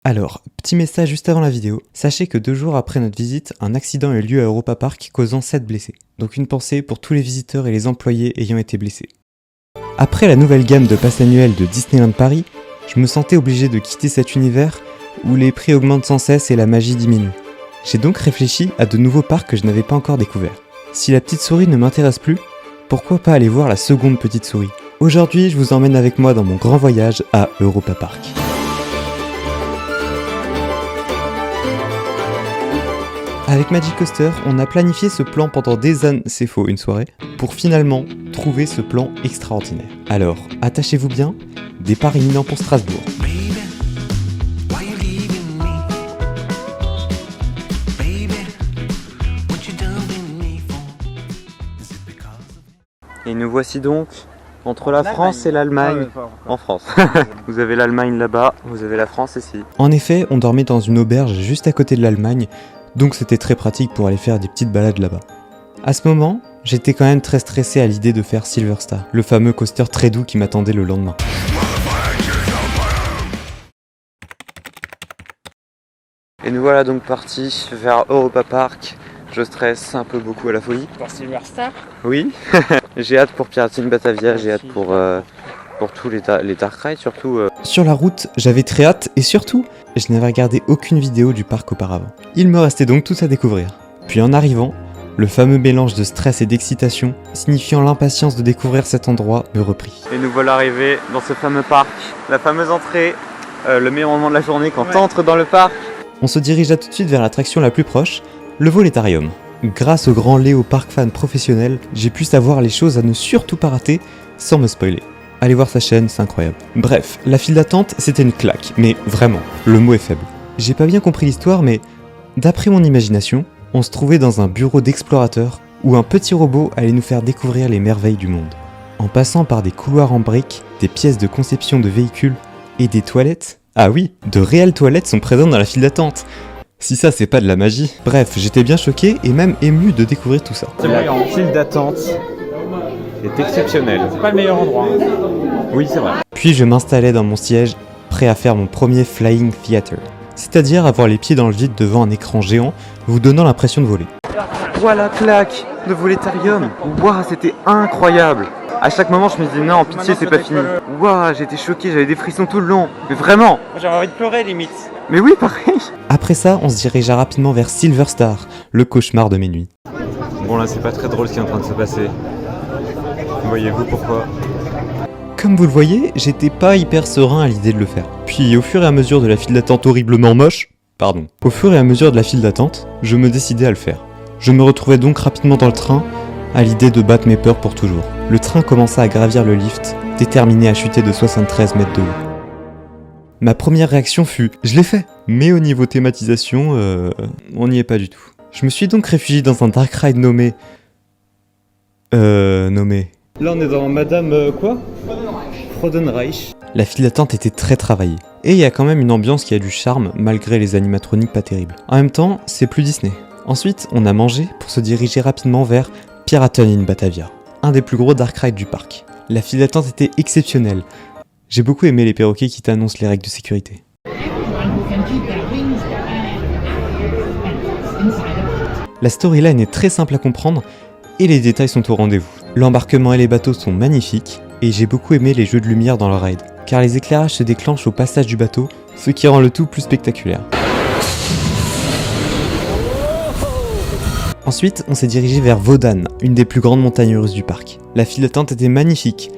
Alors, petit message juste avant la vidéo, sachez que 2 jours après notre visite, un accident a eu lieu à Europa Park causant 7 blessés. Donc une pensée pour tous les visiteurs et les employés ayant été blessés. Après la nouvelle gamme de passes annuelles de Disneyland Paris, je me sentais obligé de quitter cet univers où les prix augmentent sans cesse et la magie diminue. J'ai donc réfléchi à de nouveaux parcs que je n'avais pas encore découverts. Si la petite souris ne m'intéresse plus, pourquoi pas aller voir la seconde petite souris? Aujourd'hui, je vous emmène avec moi dans mon grand voyage à Europa Park. Avec Magic Coaster, on a planifié ce plan pendant des années, c'est faux, une soirée, pour finalement trouver ce plan extraordinaire. Alors, attachez-vous bien, départ imminent pour Strasbourg. Et nous voici donc entre la France et l'Allemagne, en France. Vous avez l'Allemagne là-bas, vous avez la France ici. En effet, on dormait dans une auberge juste à côté de l'Allemagne, donc c'était très pratique pour aller faire des petites balades là-bas. À ce moment, j'étais quand même très stressé à l'idée de faire Silver Star, le fameux coaster très doux qui m'attendait le lendemain. Et nous voilà donc partis vers Europa Park. Je stresse un peu beaucoup à la folie. Pour Silver Star? Oui. J'ai hâte pour Pirates Batavia, j'ai hâte pour tous les Dark Rides surtout. Sur la route, j'avais très hâte et surtout, je n'avais regardé aucune vidéo du parc auparavant. Il me restait donc tout à découvrir. Puis en arrivant, le fameux mélange de stress et d'excitation, signifiant l'impatience de découvrir cet endroit, me reprit. Et nous voilà arrivés dans ce fameux parc, la fameuse entrée, le meilleur moment de la journée quand t'entres dans le parc. On se dirigea tout de suite vers l'attraction la plus proche, le Voletarium. Grâce au grand Léo Park fan professionnel, j'ai pu savoir les choses à ne surtout pas rater sans me spoiler. Allez voir sa chaîne, c'est incroyable. Bref, la file d'attente, c'était une claque, mais vraiment, le mot est faible. J'ai pas bien compris l'histoire, mais d'après mon imagination, on se trouvait dans un bureau d'explorateur où un petit robot allait nous faire découvrir les merveilles du monde. En passant par des couloirs en briques, des pièces de conception de véhicules et des toilettes. Ah oui, de réelles toilettes sont présentes dans la file d'attente. Si ça c'est pas de la magie. Bref, j'étais bien choqué et même ému de découvrir tout ça. La file d'attente est exceptionnelle. C'est pas le meilleur endroit. Oui, c'est vrai. Puis je m'installais dans mon siège, prêt à faire mon premier Flying Theater. C'est-à-dire avoir les pieds dans le vide devant un écran géant, vous donnant l'impression de voler. Voilà, claque, le Voletarium. Waouh, c'était incroyable. À chaque moment, je me disais non, pitié, c'est pas fini. Waouh, j'étais choqué, j'avais des frissons tout le long. Mais vraiment. J'avais envie de pleurer limite. Mais oui, pareil. Après ça, on se dirigea rapidement vers Silver Star, le cauchemar de mes nuits. Bon là, c'est pas très drôle ce qui est en train de se passer. Voyez-vous pourquoi? Comme vous le voyez, j'étais pas hyper serein à l'idée de le faire. Puis au fur et à mesure de la file d'attente horriblement moche, au fur et à mesure de la file d'attente, je me décidais à le faire. Je me retrouvais donc rapidement dans le train, à l'idée de battre mes peurs pour toujours. Le train commença à gravir le lift, déterminé à chuter de 73 mètres de haut. Ma première réaction fut « je l'ai fait !» Mais au niveau thématisation, on n'y est pas du tout. Je me suis donc réfugié dans un dark ride nommé... Là on est dans Madame quoi? Frodenreich. La file d'attente était très travaillée. Et il y a quand même une ambiance qui a du charme, malgré les animatroniques pas terribles. En même temps, c'est plus Disney. Ensuite, on a mangé pour se diriger rapidement vers Pirates Batavia, un des plus gros dark rides du parc. La file d'attente était exceptionnelle. J'ai beaucoup aimé les perroquets qui t'annoncent les règles de sécurité. La storyline est très simple à comprendre et les détails sont au rendez-vous. L'embarquement et les bateaux sont magnifiques et j'ai beaucoup aimé les jeux de lumière dans le ride, car les éclairages se déclenchent au passage du bateau, ce qui rend le tout plus spectaculaire. Ensuite, on s'est dirigé vers Wodan, une des plus grandes montagnes russes du parc. La file d'attente était magnifique.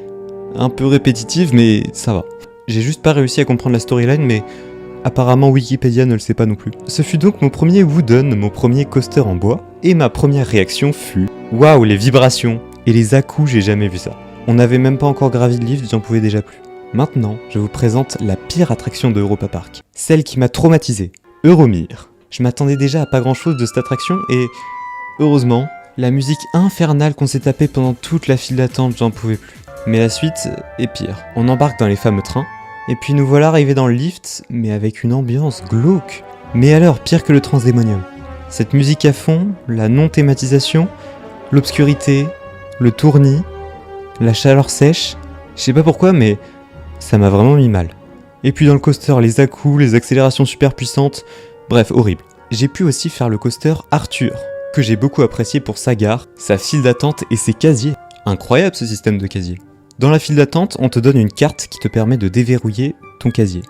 Un peu répétitive, mais ça va. J'ai juste pas réussi à comprendre la storyline, mais apparemment Wikipédia ne le sait pas non plus. Ce fut donc mon premier Wooden, mon premier coaster en bois, et ma première réaction fut « Waouh, les vibrations !» Et les à-coups, j'ai jamais vu ça. On n'avait même pas encore gravi le lift, j'en pouvais déjà plus. Maintenant, je vous présente la pire attraction de Europa Park. Celle qui m'a traumatisé, Euromir. Je m'attendais déjà à pas grand chose de cette attraction et... heureusement, la musique infernale qu'on s'est tapée pendant toute la file d'attente, j'en pouvais plus. Mais la suite est pire. On embarque dans les fameux trains, et puis nous voilà arrivés dans le lift, mais avec une ambiance glauque. Mais alors, pire que le Transdémonium. Cette musique à fond, la non-thématisation, l'obscurité, le tournis, la chaleur sèche, je sais pas pourquoi, mais ça m'a vraiment mis mal. Et puis dans le coaster, les à-coups, les accélérations super puissantes, bref, horrible. J'ai pu aussi faire le coaster Arthur, que j'ai beaucoup apprécié pour sa gare, sa file d'attente et ses casiers. Incroyable ce système de casier. Dans la file d'attente, on te donne une carte qui te permet de déverrouiller ton casier.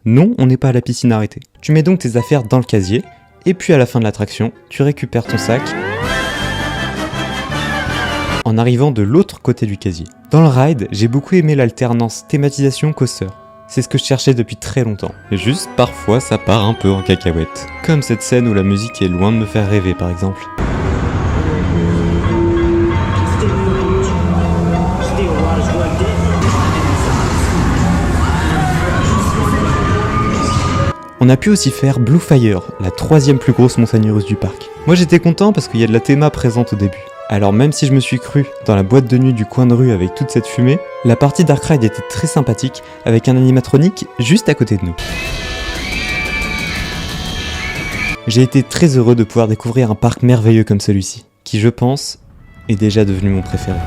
Non, on n'est pas à la piscine arrêtée. Tu mets donc tes affaires dans le casier, et puis à la fin de l'attraction, tu récupères ton sac en arrivant de l'autre côté du casier. Dans le ride, j'ai beaucoup aimé l'alternance thématisation coaster. C'est ce que je cherchais depuis très longtemps. Et juste, parfois, ça part un peu en cacahuète. Comme cette scène où la musique est loin de me faire rêver, par exemple. On a pu aussi faire Blue Fire, la 3e plus grosse montagne russe du parc. Moi j'étais content parce qu'il y a de la théma présente au début. Alors même si je me suis cru dans la boîte de nuit du coin de rue avec toute cette fumée, la partie Dark Ride était très sympathique avec un animatronique juste à côté de nous. J'ai été très heureux de pouvoir découvrir un parc merveilleux comme celui-ci, qui je pense est déjà devenu mon préféré.